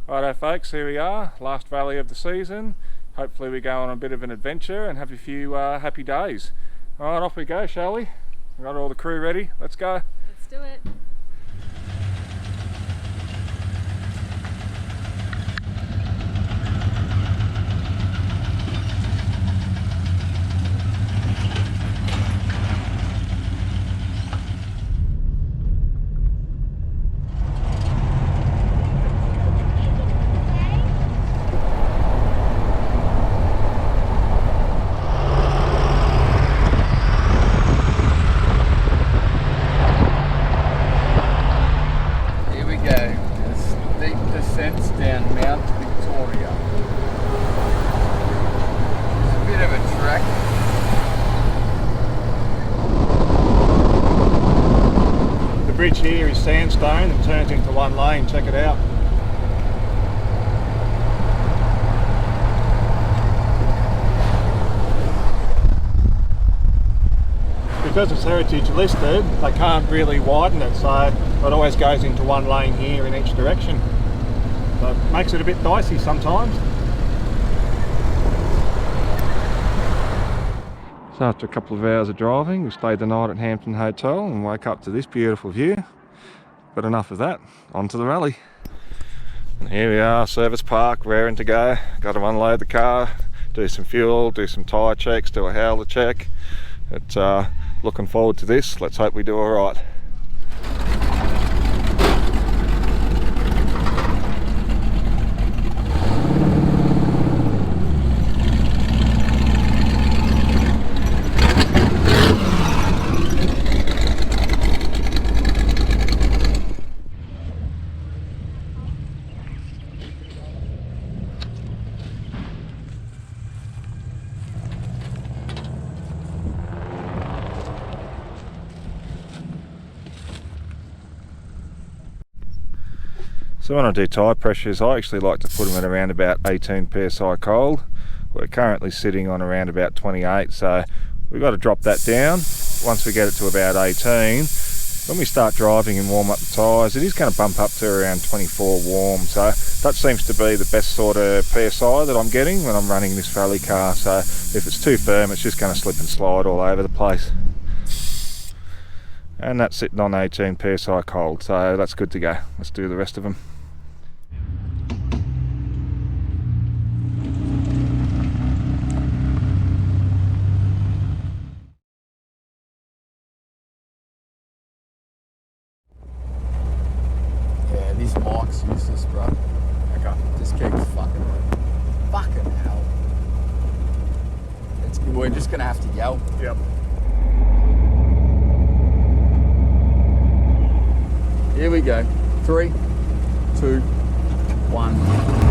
Righto folks, here we are, last rally of the season. Hopefully we go on a bit of an adventure and have a few happy days. Alright, off we go, shall we? We've got all the crew ready, let's go. Let's do it. Bridge here is sandstone and turns into one lane, check it out. Because it's heritage listed, they can't really widen it, so it always goes into one lane here in each direction. So it makes it a bit dicey sometimes. So after a couple of hours of driving, we stayed the night at Hampton Hotel and woke up to this beautiful view. But enough of that, on to the rally. And here we are, service park, raring to go. Got to unload the car, do some fuel, do some tyre checks, do a howler check. But looking forward to this, let's hope we do all right. So when I do tyre pressures, I actually like to put them at around about 18 psi cold. We're currently sitting on around about 28, so we've got to drop that down. Once we get it to about 18, when we start driving and warm up the tyres, it is going to bump up to around 24 warm. So that seems to be the best sort of PSI that I'm getting when I'm running this rally car. So if it's too firm, it's just going to slip and slide all over the place. And that's sitting on 18 psi cold, so that's good to go. Let's do the rest of them. Yeah, this mic's useless, bro. Okay. Just keeps fucking hell. We're just gonna have to yell. Yep. Here we go. 3, 2, 1.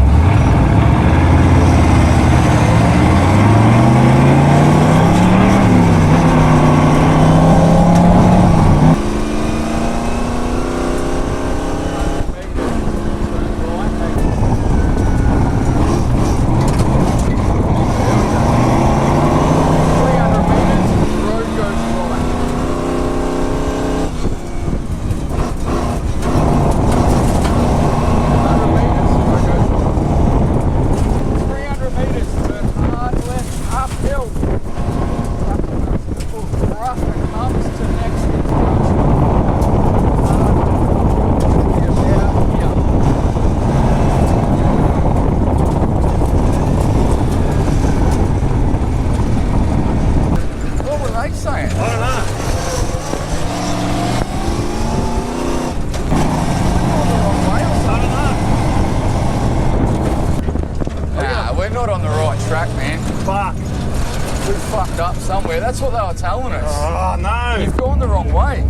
That's what they were telling us. Oh no! You've gone the wrong way.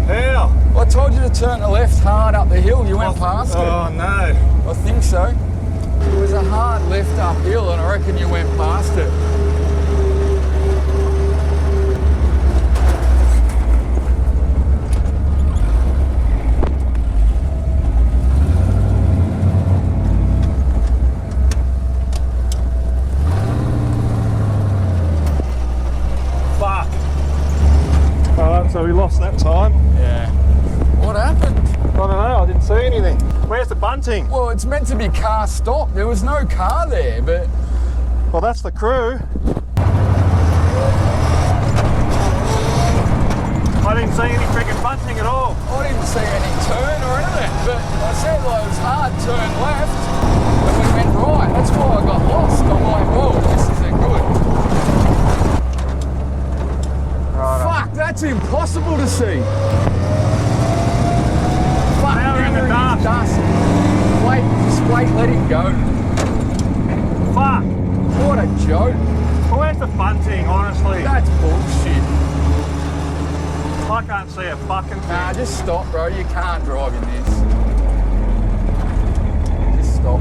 How? I told you to turn to left hard up the hill. You went past it. Oh no! I think so. It was a hard left uphill and I reckon you went past it. we lost that time. Yeah. What happened? I don't know, I didn't see anything. Where's the bunting? Well, it's meant to be car stop. There was no car there, but... Well, that's the crew. I didn't see any freaking bunting at all. I didn't see any turn or anything, but I said like, it was hard turn left, and we went right. That's why I got lost. I'm like, whoa, this isn't good. Right. Fuck, that's impossible to see. Fuck, Now we're in the dust. Wait, just wait, let him go. Fuck. What a joke. Well, where's the bunting, honestly? That's bullshit. I can't see a fucking thing. Nah, just stop, bro. You can't drive in this. Just stop.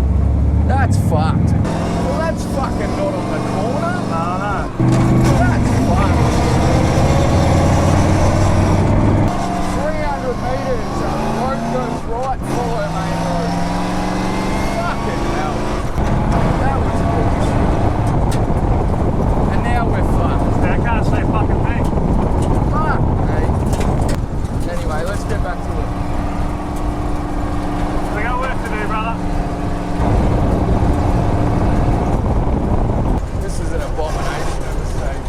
That's fucked. Well, that's fucking not on the corner. No. That's fucked. 300 metres, the road goes right, follow main road. Fucking hell. That was bullshit. And now we're fucked. I can't see a fucking thing. Fuck me. Anyway, let's get back to it. We got work to do, brother. This is an abomination of a stage.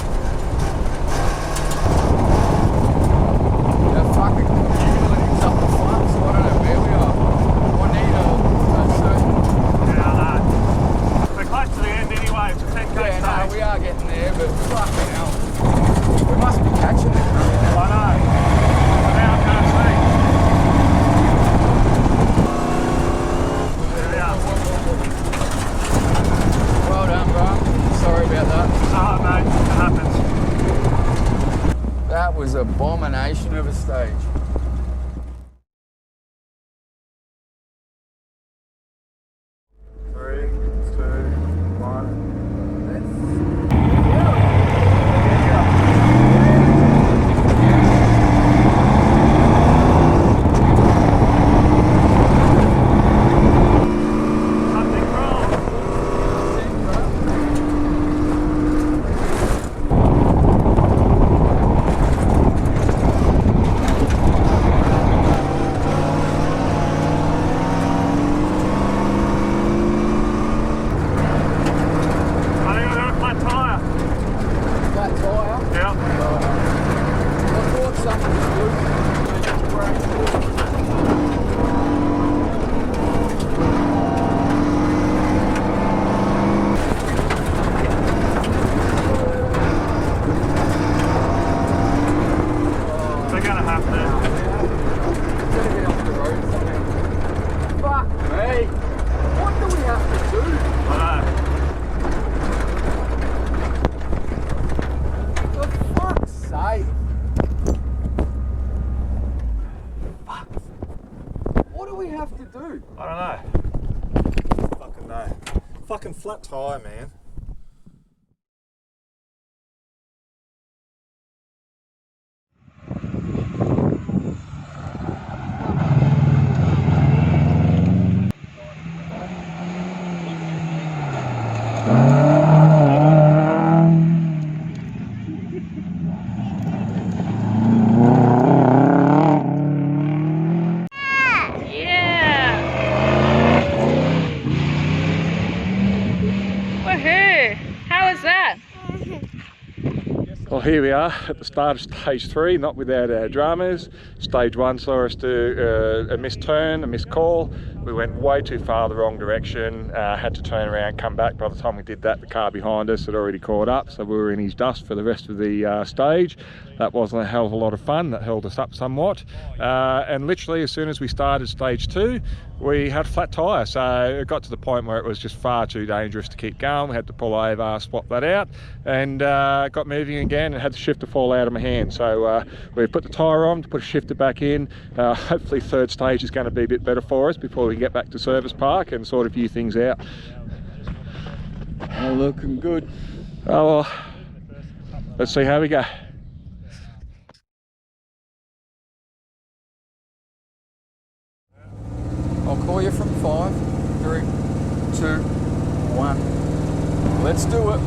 The fucking humidity up the front, so I don't know where we are. I need a certain... Yeah, I know. We're close to the end anyway, it's a 10k Yeah, no, stage. we are getting there, but fucking hell. We must be catching it. I know. But now I can't see. There we are. Well done, bro. Sorry about that. Oh, mate, it happens. That was an abomination of a stage. Three, two, one. I don't know. Fucking no. Fucking flat tyre, man. Well, here we are at the start of stage 3, not without our dramas. Stage 1 saw us do a missed turn, a missed call. We went way too far the wrong direction, had to turn around, come back. By the time we did that, the car behind us had already caught up, so we were in his dust for the rest of the stage. That wasn't a hell of a lot of fun, that held us up somewhat. And literally as soon as we started stage 2, we had a flat tyre, so it got to the point where it was just far too dangerous to keep going. We had to pull over, swap that out, and got moving again and had the shifter fall out of my hand. So we put the tyre on, put a shifter back in. Hopefully third stage is going to be a bit better for us before we get back to service park and sort a few things out. Oh, looking good. Oh, well, let's see how we go. I'll call you from 5, 3, 2, 1. Let's do it.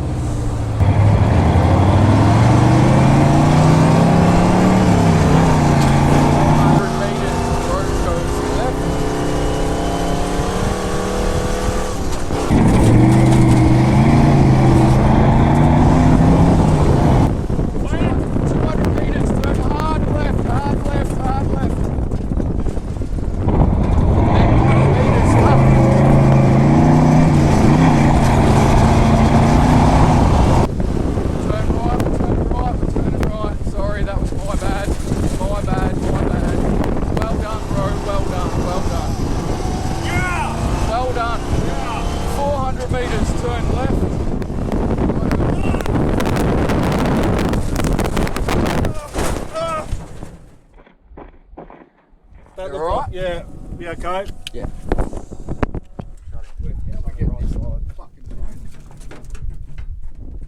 That You alright? Yeah. You okay? Yeah. How do we get this fucking train?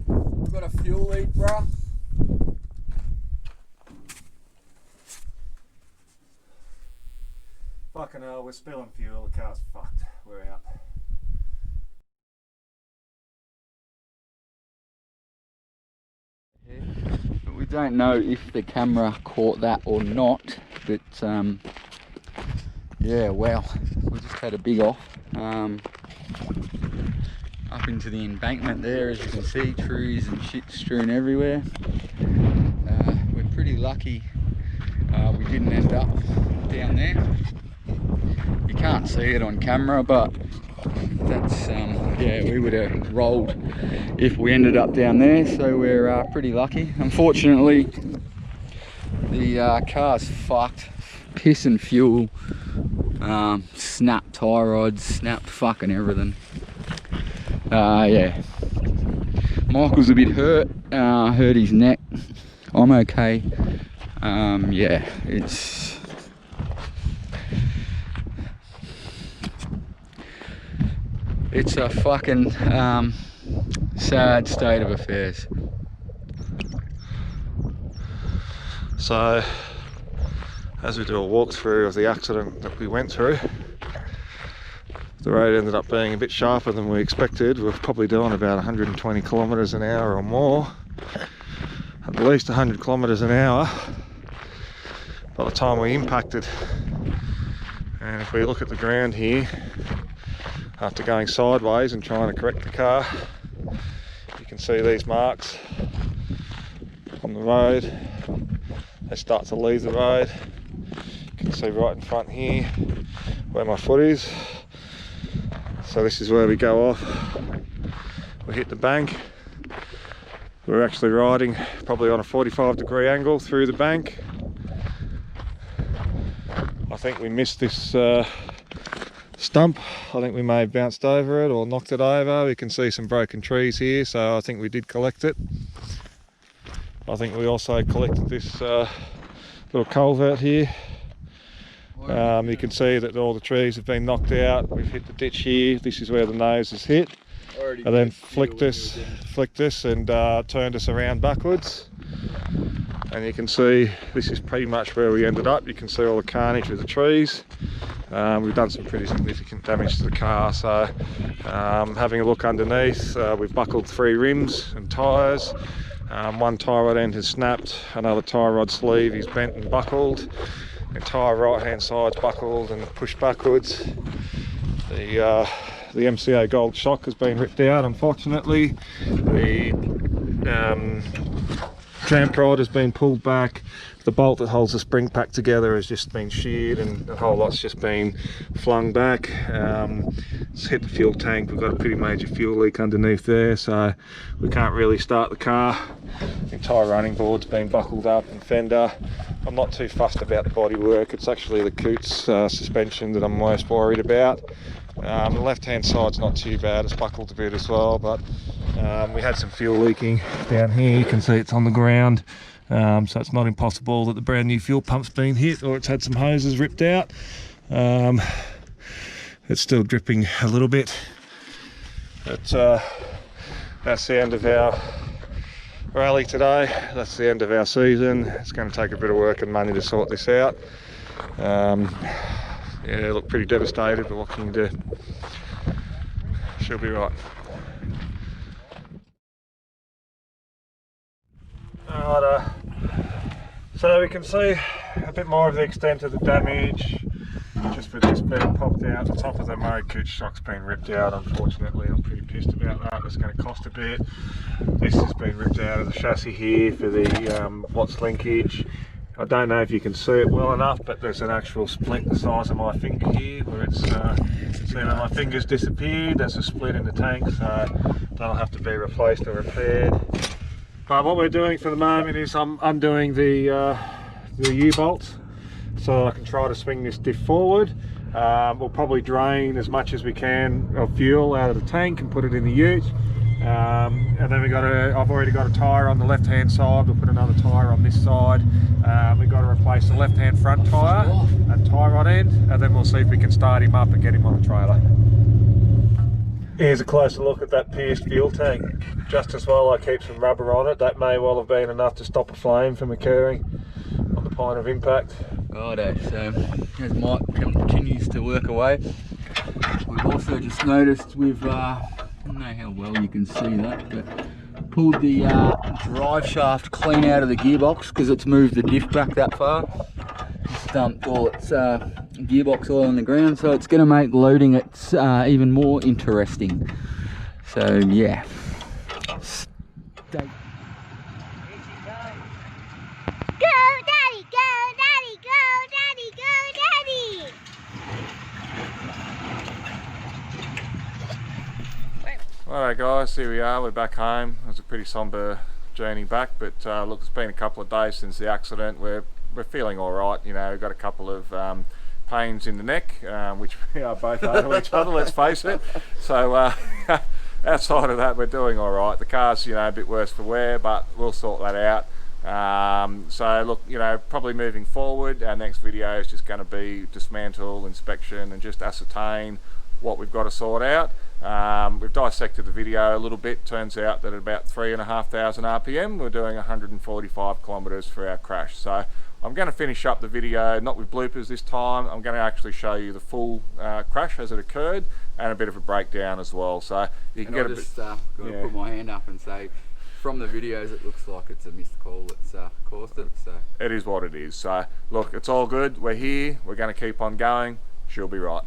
We've got a fuel leak, bruh. Fucking hell, we're spilling fuel. The car's fucked. We're out. We don't know if the camera caught that or not, but yeah, well, we just had a big off up into the embankment there. As you can see, trees and shit strewn everywhere. We're pretty lucky we didn't end up down there. You can't see it on camera, but that's yeah, we would have rolled if we ended up down there, so we're pretty lucky. Unfortunately, the car's fucked. Piss and fuel, snapped tie rods, snapped fucking everything. Yeah, Michael's a bit hurt, hurt his neck. I'm okay. Yeah, it's a fucking sad state of affairs. So, as we do a walkthrough of the accident that we went through, the road ended up being a bit sharper than we expected. We were probably doing about 120 kilometres an hour or more, at least 100 kilometres an hour by the time we impacted. And if we look at the ground here, after going sideways and trying to correct the car, you can see these marks on the road. They start to leave the road. You can see right in front here where my foot is. So this is where we go off. We hit the bank. We're actually riding probably on a 45-degree angle through the bank. I think we missed this stump. I think we may have bounced over it or knocked it over. We can see some broken trees here, so I think we did collect it. I think we also collected this little culvert here. You can see that all the trees have been knocked out. We've hit the ditch here. This is where the nose is hit. And then flicked this and turned us around backwards. And you can see this is pretty much where we ended up. You can see all the carnage with the trees. We've done some pretty significant damage to the car, so having a look underneath, we've buckled 3 rims and tyres. One tie rod end has snapped, another tie rod sleeve is bent and buckled. The entire right hand side's buckled and pushed backwards. The MCA gold shock has been ripped out, unfortunately. The tramp rod has been pulled back. The bolt that holds the spring pack together has just been sheared and the whole lot's just been flung back. It's hit the fuel tank. We've got a pretty major fuel leak underneath there, so we can't really start the car. The entire running board's been buckled up and fender. I'm not too fussed about the bodywork. It's actually the Coots suspension that I'm most worried about. The left hand side's not too bad. It's buckled a bit as well, but we had some fuel leaking down here. You can see it's on the ground. So it's not impossible that the brand new fuel pump's been hit or it's had some hoses ripped out. It's still dripping a little bit. But that's the end of our rally today. That's the end of our season. It's going to take a bit of work and money to sort this out. Yeah, look pretty devastated, but what can you do? She'll be right. Alright, so we can see a bit more of the extent of the damage. Just with this being popped out, the top of the Murray Cooch shock's been ripped out, unfortunately. I'm pretty pissed about that. It's going to cost a bit. This has been ripped out of the chassis here for the Watts linkage. I don't know if you can see it well enough, but there's an actual split the size of my finger here where it's see that my finger's disappeared. There's a split in the tank, so that'll have to be replaced or repaired. But what we're doing for the moment is I'm undoing the U-bolts so I can try to swing this diff forward. We'll probably drain as much as we can of fuel out of the tank and put it in the ute. And then I've already got a tyre on the left hand side. We'll put another tyre on this side. We've got to replace the left hand front tyre and tie rod end, and then we'll see if we can start him up and get him on the trailer. Here's a closer look at that pierced fuel tank. Just as well I keep some rubber on it. That may well have been enough to stop a flame from occurring on the point of impact. Righto, so as Mike continues to work away, we've also just noticed we've, I don't know how well you can see that, but pulled the drive shaft clean out of the gearbox because it's moved the diff back that far. Just dumped all its gearbox oil on the ground, so it's going to make loading it even more interesting. So yeah. Alright guys, here we are, we're back home. It was a pretty sombre journey back, but look, it's been a couple of days since the accident. We're feeling alright, you know, we've got a couple of pains in the neck, which we are both over each other, let's face it. So outside of that, we're doing alright. The car's, you know, a bit worse for wear, but we'll sort that out. So look, you know, probably moving forward, our next video is just going to be dismantle, inspection, and just ascertain what we've got to sort out. We've dissected the video a little bit. Turns out that at about 3,500 RPM we're doing 145 kilometers for our crash. So I'm going to finish up the video, not with bloopers this time. I'm going to actually show you the full crash as it occurred and a bit of a breakdown as well. So you can get a bit. Got to put my hand up and say, from the videos it looks like it's a missed call that's caused it. So it is what it is. So look, it's all good. We're here. We're going to keep on going. She'll be right.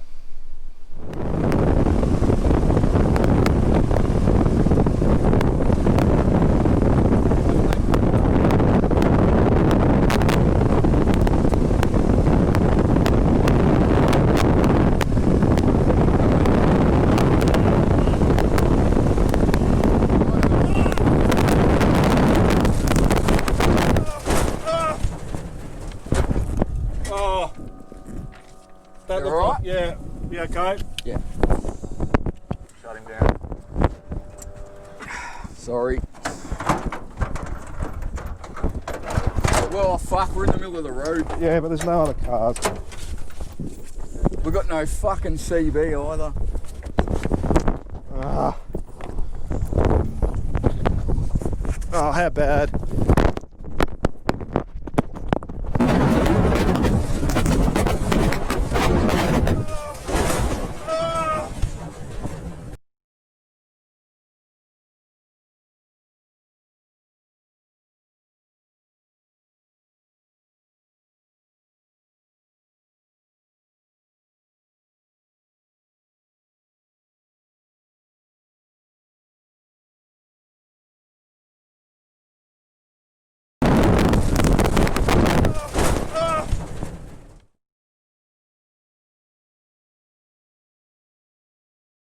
That you alright? Yeah. You okay? Yeah. Shut him down. Sorry. Well, fuck, we're in the middle of the road. Yeah, but there's no other cars. We got no fucking CB either. Oh, how bad?